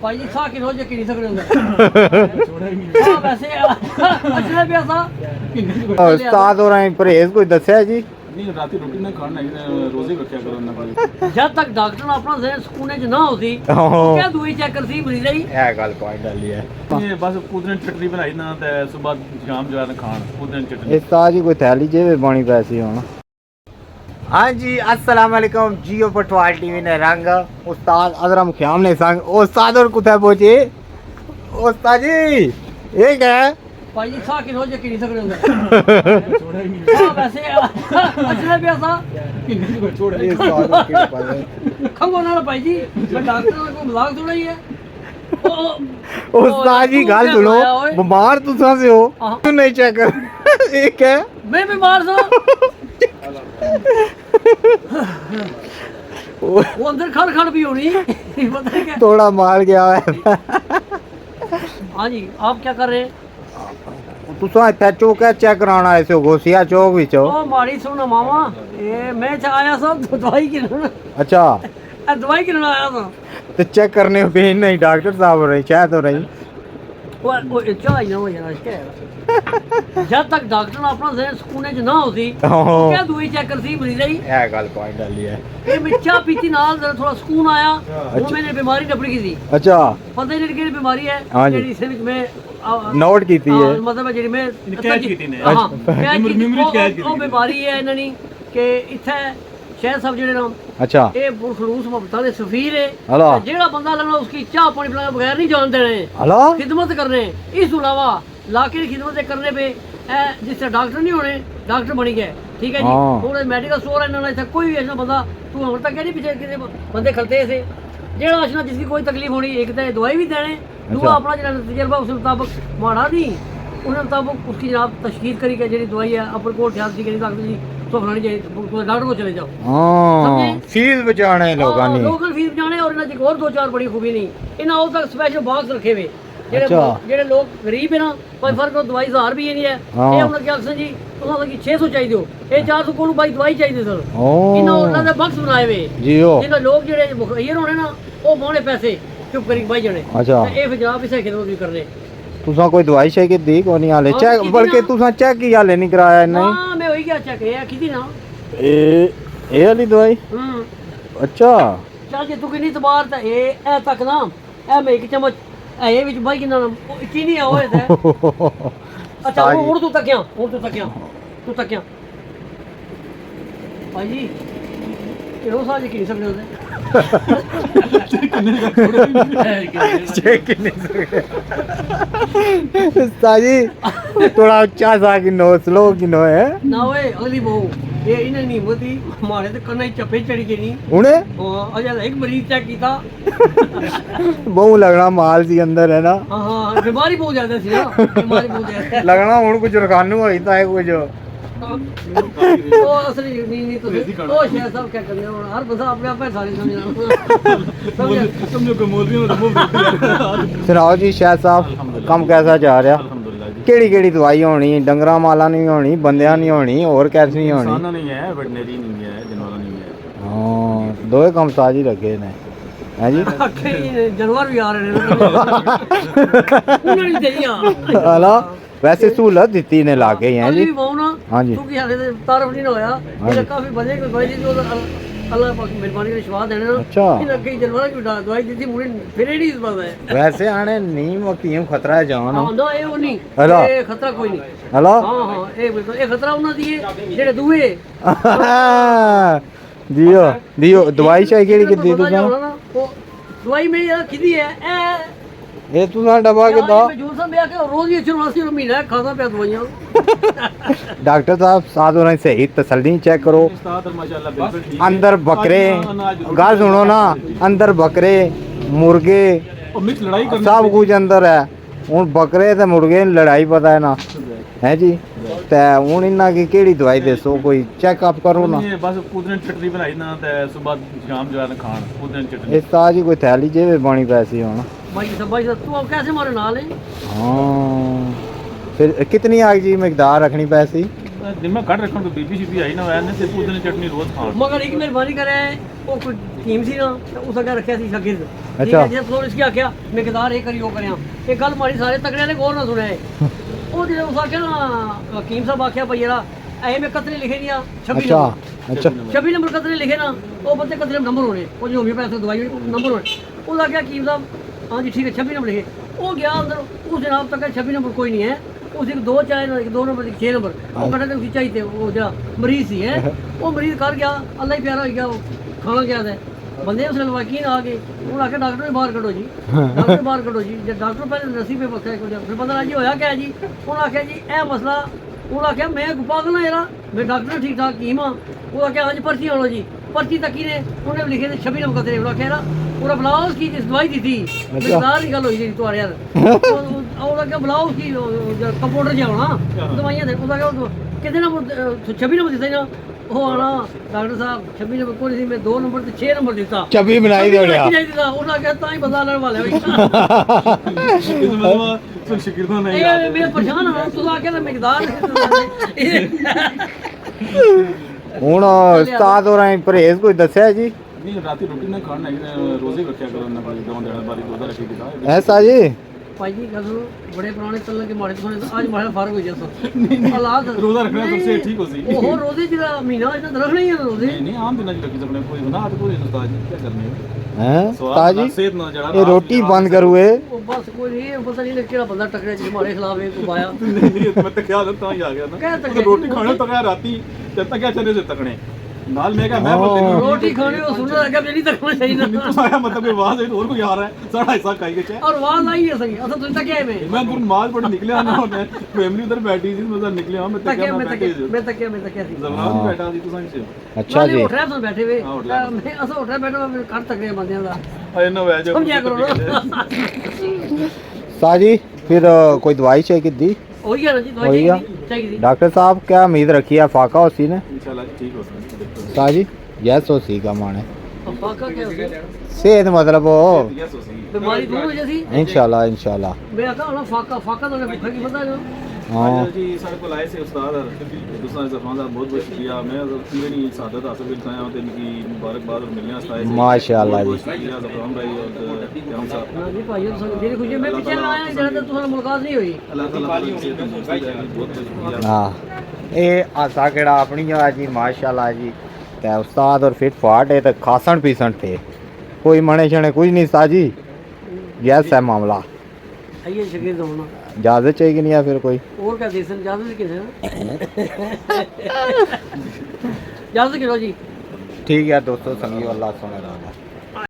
ਭਾਈ ਜੀ ਸਾਹ ਕਿਲੋ ਜੇ ਕਿੰਨੀ ਸਕਦੇ ਹੁੰਦੇ ਹਾਂ ਵੈਸੇ ਅੱਛਾ ਪਿਆ ਸਾਹ ਉਸਤਾਦ ਹੋਰਾਂ ਪਰਹੇਜ਼ ਕੋਈ ਦੱਸਿਆ ਜੀ? ਨਹੀਂ ਰਾਤੀ ਰੋਟੀ ਨਾ ਖਾਣਾ ਰੋਜ਼ੇ ਰੱਖਿਆ ਕਰੋ ਉਹਨਾਂ ਕੋਲ ਜਦ ਤੱਕ ਡਾਕਟਰ ਨੂੰ ਆਪਣਾ ਜ਼ਹਿਨ ਸਕੂਨੇ 'ਚ ਨਾ ਹੋਦੀ ਕਿਆ ਦੂਈ ਚੈੱਕ ਕਰਦੀ ਮਰੀਜ਼ ਦੀ ਇਹ ਗੱਲ ਪੁਆਇੰਟ ਵਾਲੀ ਹੈ। ਇਹ ਬਸ ਪੁਦੀਨੇ ਦੀ ਚਟਨੀ ਬਣਾਈ ਨਾ ਤੇ ਸਵੇਰ ਸ਼ਾਮ ਜਿਹੜਾ ਨਾ ਖਾਣ ਪੁਦੀਨੇ ਦੀ ਚਟਨੀ ਉਸਤਾਦ ਜੀ ਕੋਈ ਥੈਲੀ जेब पानी पैसी होना। हाँ जी अस्सलाम वालेकुम जियो पटवाल टीवी ने रंग उस्ताद अजरम ख्याम ने संग उस्ताद और कुत्ते पहुंचे उस्ताद जी ये क्या है? ਭਾਈ ਜੀ ਸਾਹ ਕਿਲੋ ਜੇ ਕਿੰਨੀ ਸਕਦੇ ਹੁੰਦੇ ਹਾਂ ਵੈਸੇ ਅੱਛਾ ਪਿਆ ਸਾਹ ये उस्ताद को क्या पता है? ਖੰਗੋ ਨਾਲ ਭਾਈ ਜੀ ਮੈਂ ਡਾਕਟਰ ਨਾਲ ਕੋਈ ਮਜ਼ਾਕ ਥੋੜਾ ਹੀ ਹੈ उस्ताद जी गल सुनो बीमार तुसा से हो क्यों नहीं चेक कर ये क्या है? मैं बीमार था वो अंदर खड़ खड़ भी होनी पता है क्या थोड़ा माल गया है हाँ जी आप क्या कर रहे हैं तुसा इतना चौक है चेक कराना ऐसे घोसिया चौक विच ओ माड़ी सुनो मामा ये मैं आया था दवाई गिनन अच्छा दवाई गिनन आया था तो चेक करने पे नहीं डॉक्टर साहब रही चाहे तो रही वो चाह ना हो जाना क्या जब तक डॉक्टर ने अपना ज़हन ਸਕੂਨੇ 'ਚ ਨਾ ਹੋਦੀ ਕਿਆ ਦੂਈ ਚੈੱਕ ਕਰਦੀ ਮਰੀਜ਼ ਦੀ ਇਹ ਗੱਲ ਪੁਆਇੰਟ ਵਾਲੀ ਹੈ। ਇਹ ਮਿੱਠਾ ਪੀਤੀ ਨਾਲ ਥੋੜਾ ਸਕੂਨ ਆਇਆ ਉਹ ਮੈਨੇ ਬਿਮਾਰੀ ਟੱਪੜ ਗਈ ਸੀ ਅੱਛਾ ਪਤਾ ਨਹੀਂ ਕਿਹੜੀ ਬਿਮਾਰੀ ਹੈ ਜਿਹੜੀ ਸਿਰ ਵਿੱਚ ਮੈਂ ਨੋਟ ਕੀਤੀ ਹੈ ਮਤਲਬ ਜਿਹੜੀ ਮੈਂ ਕੈਦ ਕੀਤੀ ਨੇ ਹਾਂ ਮੈਮਰੀ ਕੈਦ ਕੀਤੀ ਉਹ ਬਿਮਾਰੀ ਹੈ ਇਹਨਾਂ ਦੀ ਕਿ ਇੱਥੇ ਸ਼ਹਿਰ ਸਾਹਿਬ ਜਿਹੜੇ ਨਾ अच्छा ਇਹ ਖਲੂਸ ਮੁਹੱਬਤਾਂ ਦੇ ਸਫੀਰ ਹੈ हला ਜਿਹੜਾ ਬੰਦਾ लगना उसकी चाह पानी पिलाने बगैर नहीं जान देने हला खिदमत करने इस अलावा लाके की खिदमत करने पे जिस तरह डॉक्टर नहीं होने डॉक्टर बनी गए ठीक है जी थोड़े मेडिकल स्टोर है इन्होंने कोई भी ऐसा बंदा तू हम तक नहीं पीछे किसी बंदे खलते ऐसे जेड़ा अशना जिसकी कोई तकलीफ होनी एक तो दवाई भी देने दूसरा अपना जो तजर्बा उस मुताबिक माड़ा नहीं उन्हें मुताबिक उसकी जनाब तशखीस करी के जी दवाई है अपन कोल ख्याल सी डॉक्टर जी तो फलानी चाहिए डॉक्टर को चले जाओ हां फीस बचाने लोगों ने लोकल फीस बचाने और इन्हें एक और दो चार बड़ी खूबी नहीं इन्हें और तक स्पेशल बॉक्स रखे हुए ਜਿਹੜੇ ਲੋਕ ਗਰੀਬ ਹੈ ਨਾ ਕੋਈ ਫਰਕ ਉਹ ਦਵਾਈ 1000 ਵੀ ਨਹੀਂ ਹੈ ਇਹ ਉਹਨਾਂ ਕੀ ਆਖਣ ਜੀ ਉਹਨਾਂ ਕੀ 600 ਚਾਹੀਦੇ ਹੋ ਇਹ 400 ਕੋਲ ਬਾਈ ਦਵਾਈ ਚਾਹੀਦੇ ਸਰ ਇਹਨਾਂ ਉਹਨਾਂ ਦੇ ਬਕਸ ਬਣਾਏ ਵੇ ਜੀਓ ਇਹਨਾਂ ਲੋਕ ਜਿਹੜੇ ਮੁਖਈਰ ਹੋਣੇ ਨਾ ਉਹ ਮੋਣੇ ਪੈਸੇ ਚੁੱਪ ਕਰੀ ਬਾਈ ਜਣੇ ਅੱਛਾ ਇਹ ਫਿਰ ਜਨਾਬ ਇਸੇ ਖਿਦਮਤ ਵੀ ਕਰਨੇ तुसा कोई दवाई शे के दी को नहीं हाले चेक बल्कि तुसा चेक ही हाले नहीं कराया नहीं हां मैं वही क्या चेक है किदी ना ए वाली दवाई अच्छा चल जे तू की नहीं तबार ता ए तक ना ए मैं एक चम्मच ए विच बाई किना चीनी आ होए थे अच्छा वो तू तक क्या भाई जी किलो साल की नहीं सकते होते चेक नहीं सकते साजी थोड़ा अच्छा सा कि नो स्लो कि नो है ना ओए अगली बहू ये इन्हें नहीं होती हमारे तो कन्ना चपे चढ़ी के नहीं उन्हें अच्छा एक मरीज चेक किया बहु लगना माल सी अंदर है ना हां बीमारी बहुत ज्यादा सी ना बीमारी बहुत ज्यादा लगना हुन कुछ रखानु होई ता है कुछ ओ असली नहीं तो ओ शेर साहब क्या करने और हर बंदा अपने आप में सारी समझना समझो कि मौलवी में तो सुनाओ जी शाह साहब काम कैसा जा रहा अल्हम्दुलिल्लाह जी केड़ी केड़ी दवाई होनी डंगरा माला नहीं होनी बंदियां नहीं होनी और कैसी नहीं होनी इंसाना नहीं है वेटनरी नहीं है जनवाला नहीं है हां दो काम साज ही रखे ने है जी जानवर भी आ रहे हैं उन्होंने भी दिया हला वैसे सहूलत दी ने लाके हैं जी हां जी क्योंकि हाले तारफ नहीं होया ये काफी बजे कोई भाई जी अल्लाह पाक मेहरबानी के विश्वास देने अच्छा इन अगे जानवर की दवाई दी थी मुझे फिर ही नहीं पता है वैसे आने नीम वकीम खतरा है जान हां ना ये नहीं ये खतरा कोई नहीं हला हां हां ये बिल्कुल ये खतरा उना दी है जेड़े दूए दियो दियो दवाई चाहिए केड़ी की दी तू दवाई में यार किदी है ए ये तू ना डबा के दो जून सा मैं के रोज ये 84 महीना खाता पे दवाइयां डॉक्टर साहब साथ होने सही तसल्ली चेक करो माशाल्लाह बिल्कुल ठीक अंदर बकरे गाल सुनो ना अंदर बकरे मुर्गे और मिक्स लड़ाई करने सब कुछ अंदर है हुन बकरे ते मुर्गे की लड़ाई पता है ना है जी ते हुन इन्ना की केड़ी दवाई दसो कोई चेकअप करो ना बस पुदीने की चटनी बनाई ना ते सुबह शाम जो है खान पुदीने की चटनी इस ताज ही कोई थैली जेब पानी पैसी होना भाई तू अब कैसे मारे नाल है हाँ फिर कितनी आग जी मकदार रखनी पैसी दिमाग कट रखण तो बीबी शीबी आई ना वैन ने ते पुदीने चटनी रोज खाण मगर एक मेहरबानी करे वो कोई टीम सी ना ते उस अगे रखिया सी शागिर्द ठीक अच्छा। है जे थोड़ी इसकी आख्या मिकदार ये करियो करया ये गल मारी सारे तगड़े ने गौर ना सुने वो जे उस आख्या ना हकीम साहब आख्या भाई यार ऐ में कतरे लिखे नहीं 26 अच्छा नंबर अच्छा 26 नंबर कतरे लिखे ना वो बंदे कतरे नंबर होने वो जो भी पैसे दवाई नंबर होने वो आख्या हकीम साहब हाँ जी ठीक है 26 नंबर लिखे वो गया अंदर उस जनाब तक 26 नंबर कोई नहीं है उस एक दो चाहे एक दो नंबर 6 नंबर वो कहते थे उसकी चाहिए थे वो जो मरीज ही है वो मरीज कर गया अल्लाह ही प्यारा हो गया वो खाना क्या था बंदे उसने वकील आ गए उन्होंने आके डॉक्टर ने बाहर कटो जी डॉक्टर बाहर कटो जी जब डॉक्टर पहले नसी पे पक्का फिर पता लगा जी होया क्या जी उन्होंने आख्या जी ए मसला उन्होंने आख्या मैं पागल हाँ यार मैं डॉक्टर ठीक ठाक कीम हाँ वो आख्या हाँ जी पर्ची आनो जी पर्ची तकी ने उन्हें लिखे थे 26 नंबर कतरे उन्होंने आख्या पूरा बुलाओ उसकी जिस दवाई दी थी मिकदार निकल हुई थी तुम्हारे यार और क्या बुलाओ उसकी कंपाउंडर जी आना दवाइयाँ थे उसका कितने नंबर 26 नंबर दिता ना वो आना डॉक्टर साहब 26 नंबर कोई नहीं मैं 2 नंबर ते 6 नंबर दिता चबी बनाई दे लिया उन्होंने आख्या तां ही बंदा लड़न वाले इस मतलब सुन शिकिरदा नहीं ये मैं परेशान हां तू आख्या ना मिकदार ਹੁਣ ਉਸਤਾਦ ਹੋਰਾਂ ਪਰਹੇਜ਼ ਕੋਈ ਦੱਸਿਆ ਜੀ नहीं राती रोटी ना खाना रोजे रखा करो ना कोई दो दिन बारी रोजा रखी किदा ਐਸਾ ਜੀ भाई जी गल सुनो बड़े पुराने चलन के माड़े तो आज माड़ा फर्क हो जैसा हालात रोजा रखना सबसे ठीक हो सी ਉਹ ਰੋਜ਼ੇ ਜਿਹੜਾ ਮਹੀਨਾ ਇਹਨਾਂ ਦਾ ਰੱਖਣਾ ਹੀ ਹੈ ਰੋਜ਼ੇ नहीं नहीं आम दिना च रखी सकने कोई बना तो पूरी उस्ताद जी क्या करने ਹੈ ਉਸਤਾਦ ਜੀ सेहत ना जड़ा ਇਹ ਰੋਟੀ ਬੰਦ ਕਰੂਏ ਉਹ ਬਸ ਕੋਈ ਨਹੀਂ ਪਤਾ ਨਹੀਂ ਕਿਹੜਾ ਬੰਦਾ ਟੱਕਰਿਆ ਜਿਹਦੇ ਮਾਰੇ ਖਿਲਾਫ ਇਹ ਕੋਈ ਆਇਆ नहीं नहीं मैं तो क्या था ही आ गया क्या ना तक- रोटी खाने तो क्या राती जब तक क्या चले से तकने नाल मैं क्या मैं बोलते नहीं रोटी खाने को सुनने लगा भी नहीं तकना चाहिए तो आया मतलब कोई आवाज है और कोई आ रहा है साढ़ा हिस्सा खाई के चाहे और आवाज आई है सही असल तुम तक है मैं मैं दूर नमाज पढ़ निकले ना होने फैमिली उधर बैठी थी मैं निकले मैं तक तकिया मैं मैं बैठे तकिया मैं तकिया मैं तकिया थी जबरान भी बैठा थी तो संग से ਅੱਛਾ ਜੀ उठ रहा तुम बैठे हुए हाँ, उठ रहा मैं असल उठ रहा बैठा मैं कर तक रहे बंदे दा अरे ना वैसे समझा करो ना ਉਸਤਾਦ ਜੀ ਫਿਰ ਕੋਈ ਦਵਾਈ चाहिए दी वही है ना जी वही है। दवाई चाहिए डॉक्टर साहब क्या उम्मीद रखी है फाका उसी ने इंशाल्लाह ठीक हो सकता है उस्ताद जी यस उसी का माने अब फाका क्या हो गया सेहत मतलब हो यस हो सी बीमारी दूर हो जैसी इंशाल्लाह इंशाल्लाह मैं कहा ना फाका फाका तो भूखा की पता है हाँ जी सारे को लाए से उस्ताद दूसरा जफान साहब बहुत बहुत शुक्रिया मैं मेरी सादत हासिल कर पाया हूं इनकी मुबारकबाद और मिलने वास्ते आए माशाल्लाह जी शुक्रिया जफरान भाई और क्याम साहब ना जी भाई तो मेरी खुशी मैं पीछे ना आया जरा तो तुम्हारा मुलाकात नहीं हुई अल्लाह ताला बहुत बहुत शुक्रिया हाँ ये आसा केड़ा अपनी आ जी माशाल्लाह जी ते उस्ताद और फिट फाट है तो खासन पीसन थे कोई मने शने कुछ नहीं उस्ताद जी यस है मामला आइए शकीर होना इजाजत चाहिए कि नहीं है फिर कोई और क्या देसन इजाजत किसे इजाजत करो जी ठीक है दोस्तों संगी अल्लाह सुने